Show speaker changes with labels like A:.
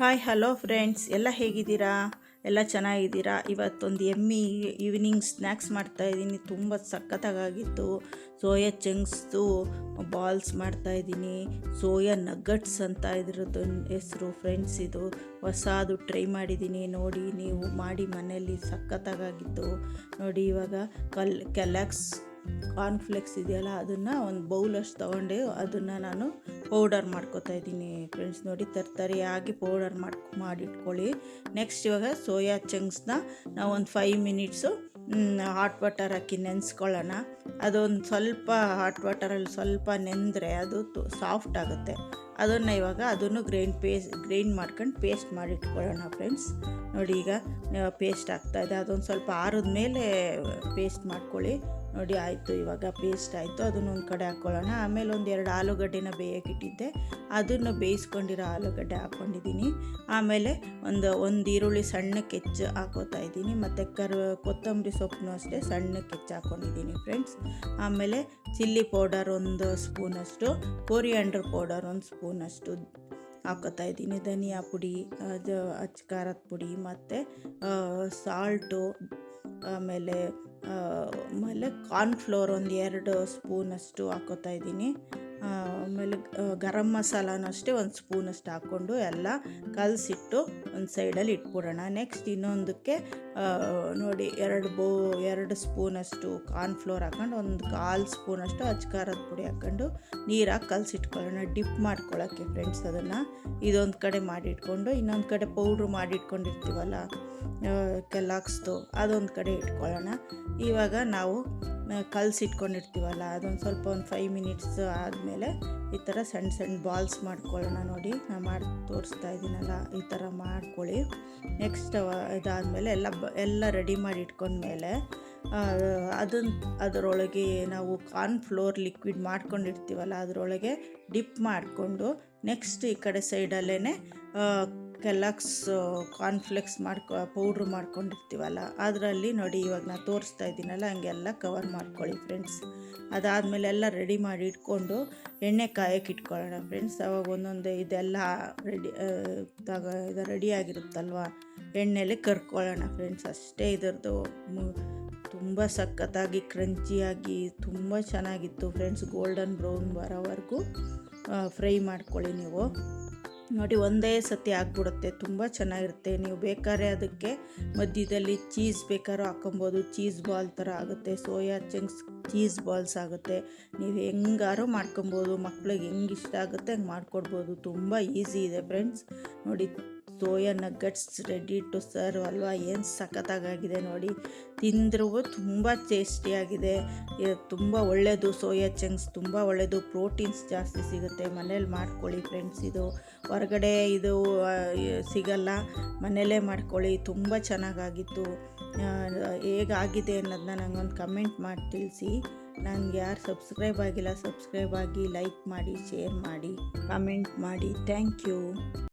A: Hi hello friends, ಎಲ್ಲ ಹೇಗಿದ್ದೀರಾ? ಎಲ್ಲ ಚೆನ್ನಾಗಿದ್ದೀರಾ? ಇವತ್ತೊಂದು ಈವ್ನಿಂಗ್ ಸ್ನ್ಯಾಕ್ಸ್ ಮಾಡ್ತಾಯಿದ್ದೀನಿ. ತುಂಬ ಸಖತ್ತಾಗಿತ್ತು. ಸೋಯಾ ಚಂಕ್ಸ್ದು ಬಾಲ್ಸ್ ಮಾಡ್ತಾಯಿದ್ದೀನಿ. ಸೋಯಾ ನಗಟ್ಸ್ ಅಂತ ಇದ್ರದ್ದು ಹೆಸರು ಫ್ರೆಂಡ್ಸ್. ಇದು ಹೊಸದು ಟ್ರೈ ಮಾಡಿದ್ದೀನಿ, ನೋಡಿ ನೀವು ಮಾಡಿ ಮನೆಯಲ್ಲಿ. ಸಖತ್ತಾಗಿತ್ತು ನೋಡಿ. ಇವಾಗ ಕೆಲಾಕ್ಸ್ ಕಾರ್ನ್ಫ್ಲೆಕ್ಸ್ ಇದೆಯಲ್ಲ, ಅದನ್ನು ಒಂದು ಬೌಲಷ್ಟು ತೊಗೊಂಡು ಅದನ್ನು ನಾನು ಪೌಡರ್ ಮಾಡ್ಕೊತಾ ಇದ್ದೀನಿ ಫ್ರೆಂಡ್ಸ್. ನೋಡಿ, ತರ್ತರಿಯಾಗಿ ಪೌಡರ್ ಮಾಡಿಟ್ಕೊಳ್ಳಿ. ನೆಕ್ಸ್ಟ್ ಇವಾಗ ಸೋಯಾ ಚಂಕ್ಸ್ನ ನಾವು ಒಂದು 5 ಮಿನಿಟ್ಸು ಹಾಟ್ ವಾಟರ್ ಹಾಕಿ ನೆನೆಸ್ಕೊಳ್ಳೋಣ. ಅದೊಂದು ಸ್ವಲ್ಪ ಹಾಟ್ ವಾಟರಲ್ಲಿ ಸ್ವಲ್ಪ ನೆಂದರೆ ಅದು ಸಾಫ್ಟ್ ಆಗುತ್ತೆ. ಅದನ್ನು ಇವಾಗ ಗ್ರೈಂಡ್ ಮಾಡ್ಕೊಂಡು ಪೇಸ್ಟ್ ಮಾಡಿಟ್ಕೊಳ್ಳೋಣ ಫ್ರೆಂಡ್ಸ್. ನೋಡಿ, ಈಗ ಪೇಸ್ಟ್ ಆಗ್ತಾಯಿದೆ. ಅದೊಂದು ಸ್ವಲ್ಪ ಆರಿದ ಮೇಲೆ ಪೇಸ್ಟ್ ಮಾಡ್ಕೊಳ್ಳಿ. ನೋಡಿ, ಆಯಿತು, ಇವಾಗ ಪೇಸ್ಟ್ ಆಯಿತು. ಅದನ್ನೊಂದು ಕಡೆ ಹಾಕ್ಕೊಳ್ಳೋಣ. ಆಮೇಲೆ 2 ಆಲೂಗಡ್ಡೆನ ಬೇಯಕ್ಕಿಟ್ಟಿದ್ದೆ, ಅದನ್ನು ಬೇಯಿಸ್ಕೊಂಡಿರೋ ಆಲೂಗಡ್ಡೆ ಹಾಕ್ಕೊಂಡಿದ್ದೀನಿ. ಆಮೇಲೆ ಒಂದು ಈರುಳ್ಳಿ ಸಣ್ಣಕ್ಕೆ ಹೆಚ್ಚು ಹಾಕೋತಾ ಇದ್ದೀನಿ. ಮತ್ತು ಕೊತ್ತಂಬರಿ ಸೊಪ್ಪನ್ನು ಅಷ್ಟೇ ಸಣ್ಣಕ್ಕೆ ಹೆಚ್ಚು ಹಾಕ್ಕೊಂಡಿದ್ದೀನಿ ಫ್ರೆಂಡ್ಸ್. ಆಮೇಲೆ ಚಿಲ್ಲಿ ಪೌಡರ್ 1 ಸ್ಪೂನಷ್ಟು, ಕೊರಿಯಾಂಡರ್ ಪೌಡರ್ 1 ಸ್ಪೂನಷ್ಟು ಹಾಕೋತಾ ಇದ್ದೀನಿ. ಧನಿಯಾ ಪುಡಿ, ಖಾರದ ಪುಡಿ ಮತ್ತು ಸಾಲ್ಟು, ಆಮೇಲೆ ಕಾರ್ನ್ಫ್ಲೋರ್ 2 ಸ್ಪೂನಷ್ಟು ಹಾಕೋತಾ ಇದ್ದೀನಿ. ಆಮೇಲೆ ಗರಂ ಮಸಾಲಾನು ಅಷ್ಟೇ 1 ಸ್ಪೂನಷ್ಟು ಹಾಕ್ಕೊಂಡು ಎಲ್ಲ ಕಲಸಿಟ್ಟು ಒಂದು ಸೈಡಲ್ಲಿ ಇಟ್ಬಿಡೋಣ. ನೆಕ್ಸ್ಟ್ ಇನ್ನೊಂದಕ್ಕೆ ನೋಡಿ 2 ಸ್ಪೂನಷ್ಟು ಕಾರ್ನ್ಫ್ಲೋರ್ ಹಾಕ್ಕೊಂಡು 1/4 ಸ್ಪೂನಷ್ಟು ಖಾರದ ಪುಡಿ ಹಾಕ್ಕೊಂಡು ನೀರಾಗಿ ಕಲಸಿಟ್ಕೊಳ್ಳೋಣ, ಡಿಪ್ ಮಾಡ್ಕೊಳ್ಳೋಕ್ಕೆ ಫ್ರೆಂಡ್ಸ್. ಅದನ್ನು ಇದೊಂದು ಕಡೆ ಮಾಡಿಟ್ಕೊಂಡು ಇನ್ನೊಂದು ಕಡೆ ಪೌಡ್ರು ಮಾಡಿಟ್ಕೊಂಡಿರ್ತೀವಲ್ಲ ಕೆಲಾಕ್ಸ್ದು, ಅದೊಂದು ಕಡೆ ಇಟ್ಕೊಳ್ಳೋಣ. ಇವಾಗ ನಾವು ಕಲಸಿಟ್ಕೊಂಡಿರ್ತೀವಲ್ಲ, ಅದೊಂದು ಸ್ವಲ್ಪ 5 ಮಿನಿಟ್ಸ್ ಆದಮೇಲೆ ಈ ಥರ ಸಣ್ಣ ಸಣ್ಣ ಬಾಲ್ಸ್ ಮಾಡ್ಕೊಳ್ಳೋಣ. ನೋಡಿ, ನಾನು ಮಾಡಿ ತೋರಿಸ್ತಾ ಇದ್ದೀನಲ್ಲ, ಈ ಥರ ಮಾಡ್ಕೊಳ್ಳಿ. ನೆಕ್ಸ್ಟ್ ಇದಾದಮೇಲೆ ಎಲ್ಲ ರೆಡಿ ಮಾಡಿ ಇಟ್ಕೊಂಡ್ಮೇಲೆ ಅದರೊಳಗೆ ನಾವು ಕಾರ್ನ್ಫ್ಲೋರ್ ಲಿಕ್ವಿಡ್ ಮಾಡ್ಕೊಂಡಿರ್ತೀವಲ್ಲ, ಅದರೊಳಗೆ ಡಿಪ್ ಮಾಡಿಕೊಂಡು ನೆಕ್ಸ್ಟ್ ಈ ಕಡೆ ಸೈಡಲ್ಲೇ ಕೆಲಾಕ್ಸ್ ಕಾರ್ನ್ಫ್ಲೆಕ್ಸ್ ಪೌಡ್ರ್ ಮಾಡ್ಕೊಂಡಿರ್ತೀವಲ್ಲ ಅದರಲ್ಲಿ ನೋಡಿ, ಇವಾಗ ನಾನು ತೋರಿಸ್ತಾ ಇದ್ದೀನಲ್ಲ ಹಂಗೆಲ್ಲ ಕವರ್ ಮಾಡ್ಕೊಳ್ಳಿ ಫ್ರೆಂಡ್ಸ್. ಅದಾದಮೇಲೆ ಎಲ್ಲ ರೆಡಿ ಮಾಡಿ ಇಟ್ಕೊಂಡು ಎಣ್ಣೆ ಕಾಯಕ್ಕೆ ಇಟ್ಕೊಳ್ಳೋಣ ಫ್ರೆಂಡ್ಸ್. ಅವಾಗ ಒಂದೊಂದು ಇದೆಲ್ಲ ರೆಡಿಯಾಗಿರುತ್ತಲ್ವ, ಎಣ್ಣೆಯಲ್ಲಿ ಕರ್ಕೊಳ್ಳೋಣ ಫ್ರೆಂಡ್ಸ್. ಅಷ್ಟೇ ಇದರದ್ದು ತುಂಬ ಸಖತ್ತಾಗಿ ಕ್ರಂಚಿಯಾಗಿ ತುಂಬ ಚೆನ್ನಾಗಿತ್ತು ಫ್ರೆಂಡ್ಸ್. ಗೋಲ್ಡನ್ ಬ್ರೌನ್ ಬರೋವರೆಗೂ ಫ್ರೈ ಮಾಡ್ಕೊಳ್ಳಿ ನೀವು. ನೋಡಿ, ಒಂದೇ ಸತಿ ಆಗಿಬಿಡುತ್ತೆ, ತುಂಬ ಚೆನ್ನಾಗಿರುತ್ತೆ. ನೀವು ಬೇಕಾದ್ರೆ ಅದಕ್ಕೆ ಮಧ್ಯದಲ್ಲಿ ಚೀಸ್ ಬೇಕಾದ್ರೂ ಹಾಕೊಬೋದು, ಚೀಸ್ ಬಾಲ್ ಥರ ಆಗುತ್ತೆ. ಸೋಯಾ ಚಂಕ್ಸ್ ಚೀಸ್ ಬಾಲ್ಸ್ ಆಗುತ್ತೆ. ನೀವು ಹೆಂಗಾರು ಮಾಡ್ಕೊಬೋದು, ಮಕ್ಳಿಗೆ ಹೆಂಗೆ ಇಷ್ಟ ಆಗುತ್ತೆ ಹಂಗೆ ಮಾಡಿಕೊಡ್ಬೋದು. ತುಂಬ ಈಸಿ ಇದೆ ಫ್ರೆಂಡ್ಸ್. ನೋಡಿ, ಸೋಯಾ ನಗಟ್ಸ್ ರೆಡಿ ಟು ಸರ್ವ್ ಅಲ್ವಾ, ಏನು ಸಖತ್ತಾಗಿದೆ ನೋಡಿ. ತಿಂದ್ರೂ ತುಂಬ ಟೇಸ್ಟಿಯಾಗಿದೆ. ತುಂಬ ಒಳ್ಳೆಯದು ಸೋಯಾ ಚಂಕ್ಸ್, ತುಂಬ ಒಳ್ಳೆಯದು. ಪ್ರೋಟೀನ್ಸ್ ಜಾಸ್ತಿ ಸಿಗುತ್ತೆ. ಮನೇಲಿ ಮಾಡ್ಕೊಳ್ಳಿ ಫ್ರೆಂಡ್ಸ್. ಇದು ಹೊರಗಡೆ ಇದು ಸಿಗಲ್ಲ, ಮನೆಯಲ್ಲೇ ಮಾಡ್ಕೊಳ್ಳಿ. ತುಂಬ ಚೆನ್ನಾಗಾಗಿತ್ತು. ಹೇಗಾಗಿದೆ ಅನ್ನೋದನ್ನ ನನಗೊಂದು ಕಮೆಂಟ್ ಮಾಡಿ ತಿಳಿಸಿ. ನನಗೆ ಯಾರು ಸಬ್ಸ್ಕ್ರೈಬ್ ಆಗಿಲ್ಲ, ಸಬ್ಸ್ಕ್ರೈಬ್ ಆಗಿ, ಲೈಕ್ ಮಾಡಿ, ಶೇರ್ ಮಾಡಿ, ಕಮೆಂಟ್ ಮಾಡಿ. Thank you.